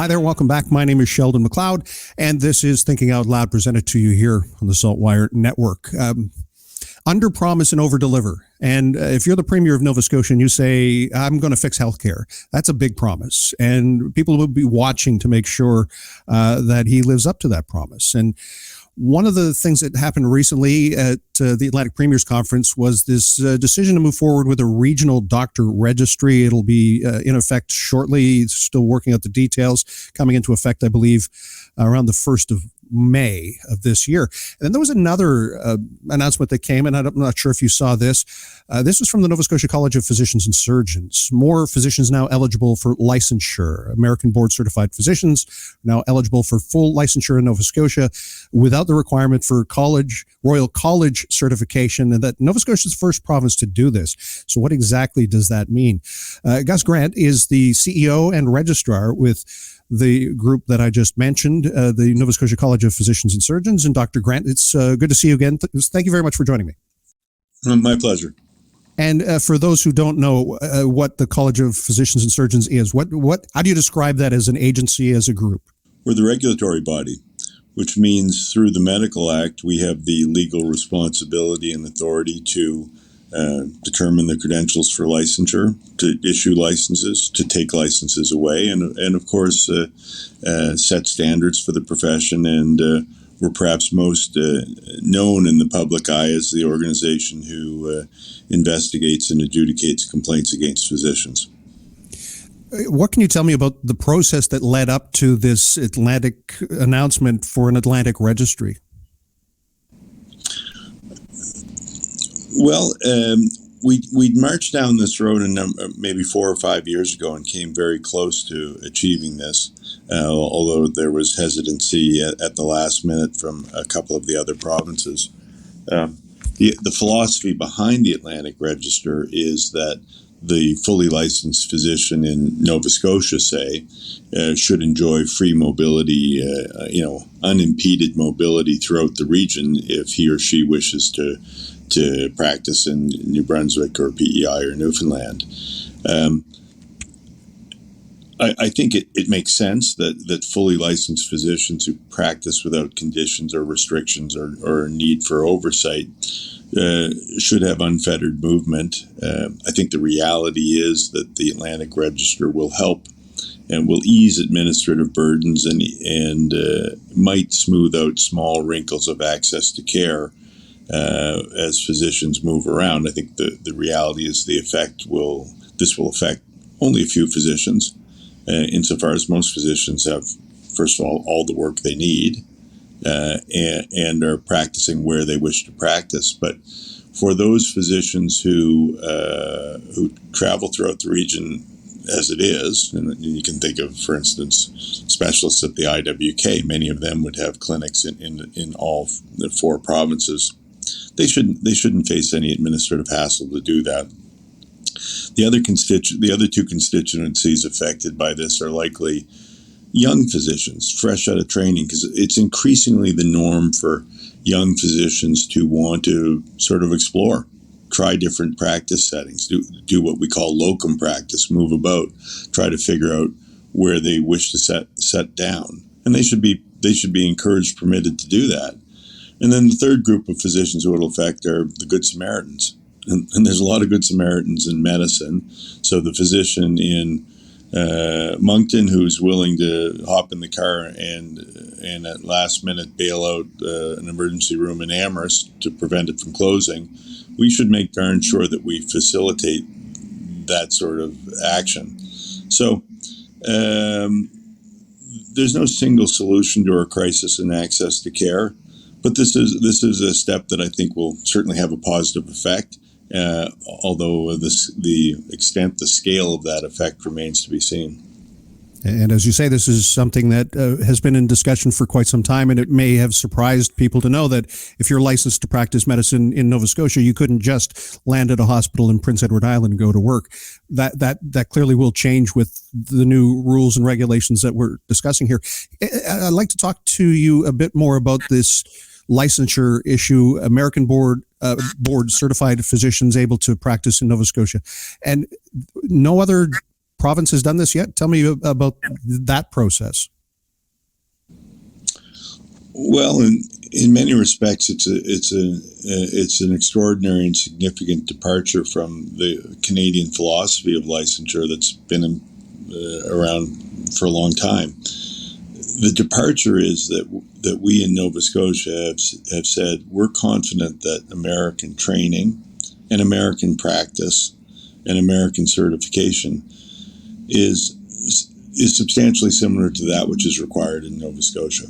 Hi there, welcome back. My name is Sheldon McLeod, and this is Thinking Out Loud, presented to you here on the SaltWire Network. Under promise and over deliver. And if you're the Premier of Nova Scotia and you say, I'm going to fix healthcare, that's a big promise. And people will be watching to make sure that he lives up to that promise. And one of the things that happened recently at the Atlantic Premiers Conference was this decision to move forward with a regional doctor registry. It'll be in effect shortly, still working out the details, coming into effect, I believe, around the 1st of May of this year. And then there was another announcement that came, and I'm not sure if you saw this. This was from the Nova Scotia College of Physicians and Surgeons. More physicians now eligible for licensure. American board certified physicians now eligible for full licensure in Nova Scotia without the requirement for Royal College certification, and that Nova Scotia is the first province to do this. So what exactly does that mean? Gus Grant is the CEO and registrar with the group that I just mentioned, the Nova Scotia College of Physicians and Surgeons. And Dr. Grant, it's good to see you again. Thank you very much for joining me. My pleasure. And for those who don't know what the College of Physicians and Surgeons is, how do you describe that as an agency, as a group? We're the regulatory body, which means through the Medical Act, we have the legal responsibility and authority to determine the credentials for licensure, to issue licenses, to take licenses away, and of course, set standards for the profession. And we're perhaps most known in the public eye as the organization who investigates and adjudicates complaints against physicians. What can you tell me about the process that led up to this Atlantic announcement for an Atlantic registry? Well, we'd marched down this road maybe 4 or 5 years ago and came very close to achieving this, although there was hesitancy at the last minute from a couple of the other provinces. The philosophy behind the Atlantic Register is that the fully licensed physician in Nova Scotia, say, should enjoy free mobility, unimpeded mobility throughout the region if he or she wishes to practice in New Brunswick or PEI or Newfoundland. I think it makes sense that fully licensed physicians who practice without conditions or restrictions or need for oversight should have unfettered movement. I think the reality is that the Atlantic Register will help and will ease administrative burdens and might smooth out small wrinkles of access to care as physicians move around. I think the reality is this will affect only a few physicians, insofar as most physicians have, first of all the work they need and are practicing where they wish to practice. But for those physicians who travel throughout the region as it is, and you can think of, for instance, specialists at the IWK, many of them would have clinics in all the 4 provinces. They shouldn't face any administrative hassle to do that. The other 2 constituencies affected by this are likely young physicians, fresh out of training, because it's increasingly the norm for young physicians to want to sort of explore, try different practice settings, do what we call locum practice, move about, try to figure out where they wish to set down, and they should be encouraged, permitted to do that. And then the third group of physicians who it'll affect are the Good Samaritans. And there's a lot of Good Samaritans in medicine. So the physician in Moncton who's willing to hop in the car and at last minute bail out an emergency room in Amherst to prevent it from closing, we should make darn sure that we facilitate that sort of action. So there's no single solution to our crisis in access to care. But this is a step that I think will certainly have a positive effect, although the extent, the scale of that effect remains to be seen. And as you say, this is something that has been in discussion for quite some time, and it may have surprised people to know that if you're licensed to practice medicine in Nova Scotia, you couldn't just land at a hospital in Prince Edward Island and go to work. That clearly will change with the new rules and regulations that we're discussing here. I'd like to talk to you a bit more about this licensure issue. American board certified physicians able to practice in Nova Scotia, and no other province has done this yet? Tell me about that process. Well, in many respects, it's an extraordinary and significant departure from the Canadian philosophy of licensure that's been around for a long time. The departure is that we in Nova Scotia have said we're confident that American training and American practice and American certification is substantially similar to that which is required in Nova Scotia.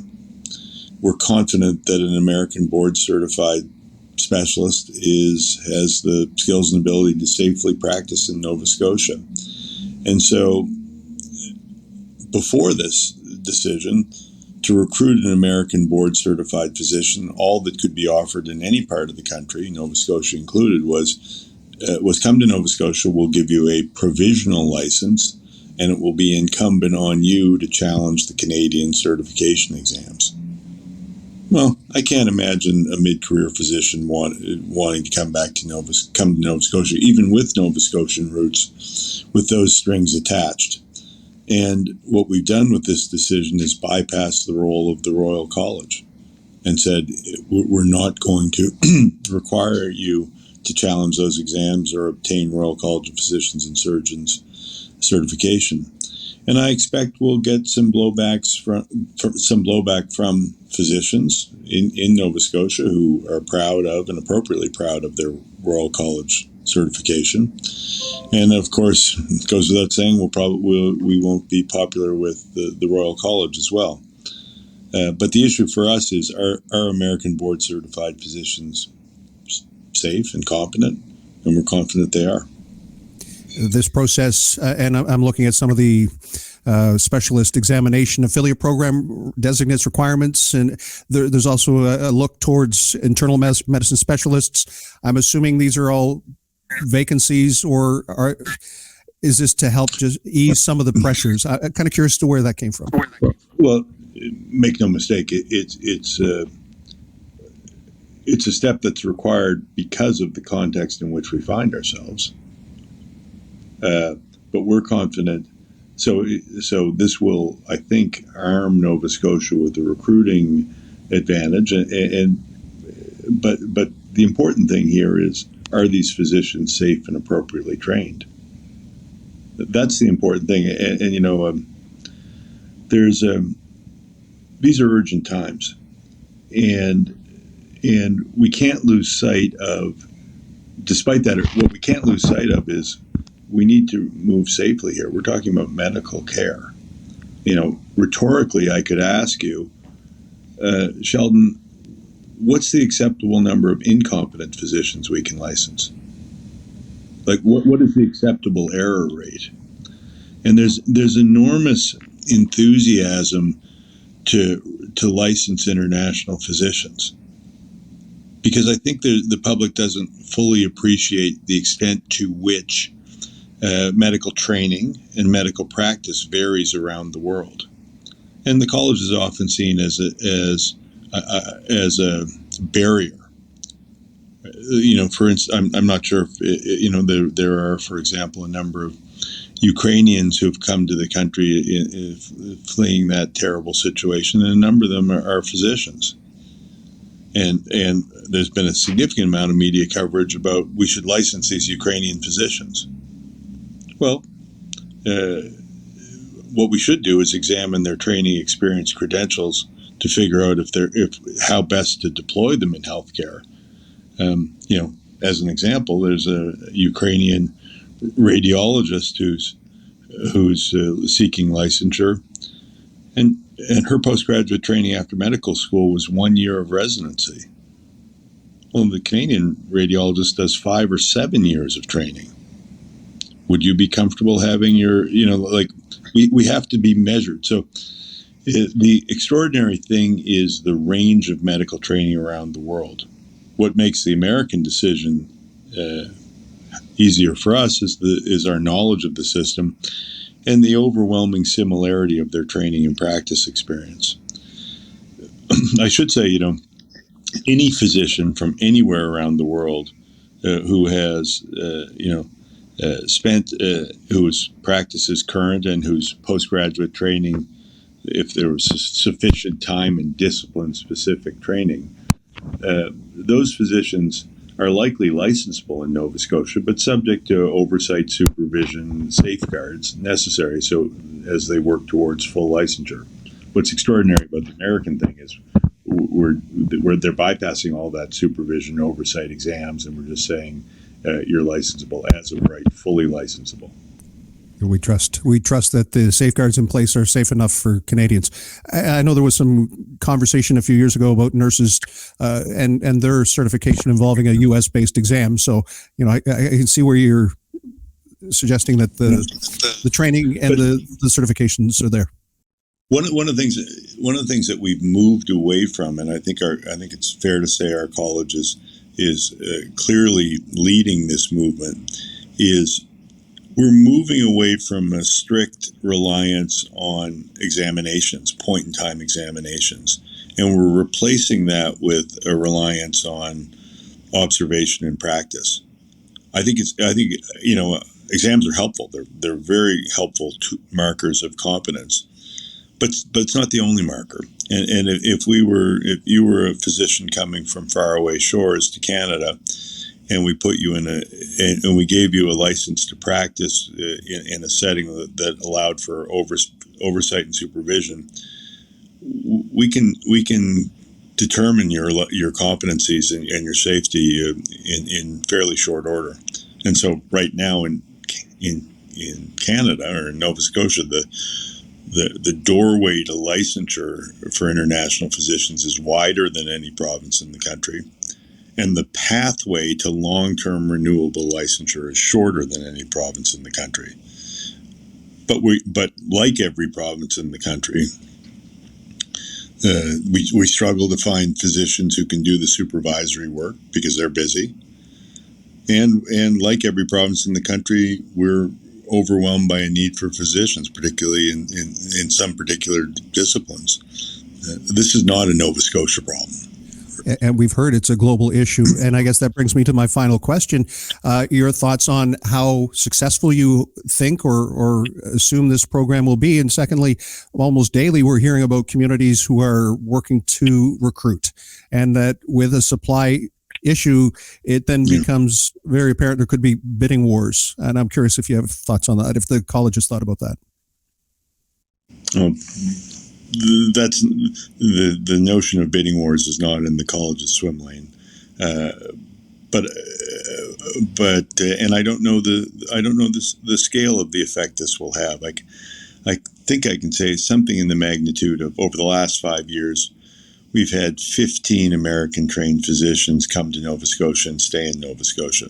We're confident that an American board certified specialist has the skills and ability to safely practice in Nova Scotia. And so before this decision to recruit an American board certified physician, all that could be offered in any part of the country, Nova Scotia included, was come to Nova Scotia, we'll give you a provisional license, and it will be incumbent on you to challenge the Canadian certification exams. Well, I can't imagine a mid-career physician wanting to come to Nova Scotia, even with Nova Scotian roots, with those strings attached. And what we've done with this decision is bypass the role of the Royal College and said, we're not going to require you to challenge those exams or obtain Royal College of Physicians and Surgeons certification. And I expect we'll get some blowback from physicians in Nova Scotia who are proud of and appropriately proud of their Royal College certification. And of course, it goes without saying, we won't be popular with the Royal College as well. But the issue for us is, are American board certified physicians safe and competent? And we're confident they are. This process, and I'm looking at some of the specialist examination affiliate program designates requirements, and there's also a look towards internal medicine specialists. I'm assuming these are all vacancies, or is this to help just ease some of the pressures? I'm kind of curious to where that came from. Well, make no mistake, it's a step that's required because of the context in which we find ourselves. But we're confident. So this will, I think, arm Nova Scotia with a recruiting advantage. But the important thing here is, are these physicians safe and appropriately trained? That's the important thing. And these are urgent times, and we can't lose sight of. Despite that, what we can't lose sight of is, we need to move safely here. We're talking about medical care. Rhetorically, I could ask you, Sheldon, what's the acceptable number of incompetent physicians we can license? Like, what is the acceptable error rate? And there's enormous enthusiasm to license international physicians, because I think the public doesn't fully appreciate the extent to which medical training and medical practice varies around the world, and the college is often seen as a barrier. For instance, I'm not sure if there are, for example, a number of Ukrainians who've come to the country fleeing that terrible situation, and a number of them are physicians. And there's been a significant amount of media coverage about we should license these Ukrainian physicians. Well, what we should do is examine their training, experience, credentials to figure out how best to deploy them in healthcare. As an example, there's a Ukrainian radiologist who's seeking licensure, and her postgraduate training after medical school was 1 year of residency. Well, the Canadian radiologist does 5 or 7 years of training. Would you be comfortable having we have to be measured. So the extraordinary thing is the range of medical training around the world. What makes the American decision easier for us is our knowledge of the system and the overwhelming similarity of their training and practice experience. I should say, any physician from anywhere around the world who has, whose practice is current and whose postgraduate training, if there was sufficient time and discipline-specific training, those physicians are likely licensable in Nova Scotia, but subject to oversight, supervision, safeguards necessary so as they work towards full licensure. What's extraordinary about the American thing is they're bypassing all that supervision, oversight, exams, and we're just saying you're licensable as of right, fully licensable. We trust that the safeguards in place are safe enough for Canadians. I know there was some conversation a few years ago about nurses and their certification involving a U.S.-based exam. So, I can see where you're suggesting that the training and the certifications are there. One of the things that we've moved away from, and I think it's fair to say our college is clearly leading this movement, is we're moving away from a strict reliance on examinations, point-in-time examinations, and we're replacing that with a reliance on observation and practice. I think exams are helpful. They're very helpful markers of competence, but it's not the only marker. And if you were a physician coming from faraway shores to Canada, and we put you and we gave you a license to practice in a setting that allowed for oversight and supervision, we can determine your competencies and your safety in fairly short order. And so right now in Canada or in Nova Scotia, the doorway to licensure for international physicians is wider than any province in the country. And the pathway to long-term renewable licensure is shorter than any province in the country. But like every province in the country, we struggle to find physicians who can do the supervisory work because they're busy. And like every province in the country, we're overwhelmed by a need for physicians, particularly in some particular disciplines. This is not a Nova Scotia problem. And we've heard it's a global issue. And I guess that brings me to my final question. Your thoughts on how successful you think or assume this program will be. And secondly, almost daily, we're hearing about communities who are working to recruit, and that with a supply issue, it then becomes very apparent there could be bidding wars. And I'm curious if you have thoughts on that, if the college has thought about that. That's the notion of bidding wars is not in the college's swim lane, but and I don't know the scale of the effect this will have. I think I can say something in the magnitude of over the last 5 years, we've had 15 American trained physicians come to Nova Scotia and stay in Nova Scotia.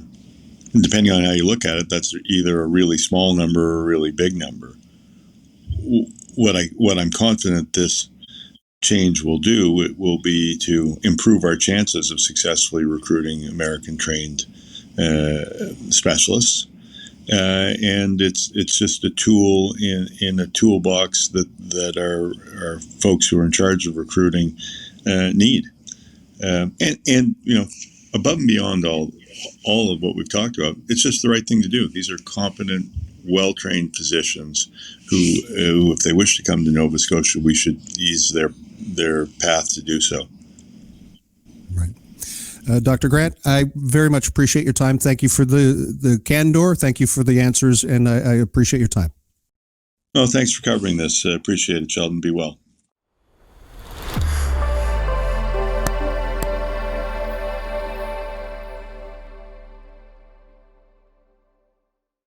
And depending on how you look at it, that's either a really small number or a really big number. What I'm confident this change will do, it will be to improve our chances of successfully recruiting American-trained specialists, and it's just a tool in a toolbox that our folks who are in charge of recruiting need, and above and beyond all of what we've talked about, it's just the right thing to do. These are competent, well-trained physicians who, if they wish to come to Nova Scotia, we should ease their path to do so. Right. Dr. Grant, I very much appreciate your time. Thank you for the candor. Thank you for the answers, and I appreciate your time. Well, thanks for covering this. Appreciate it, Sheldon. Be well.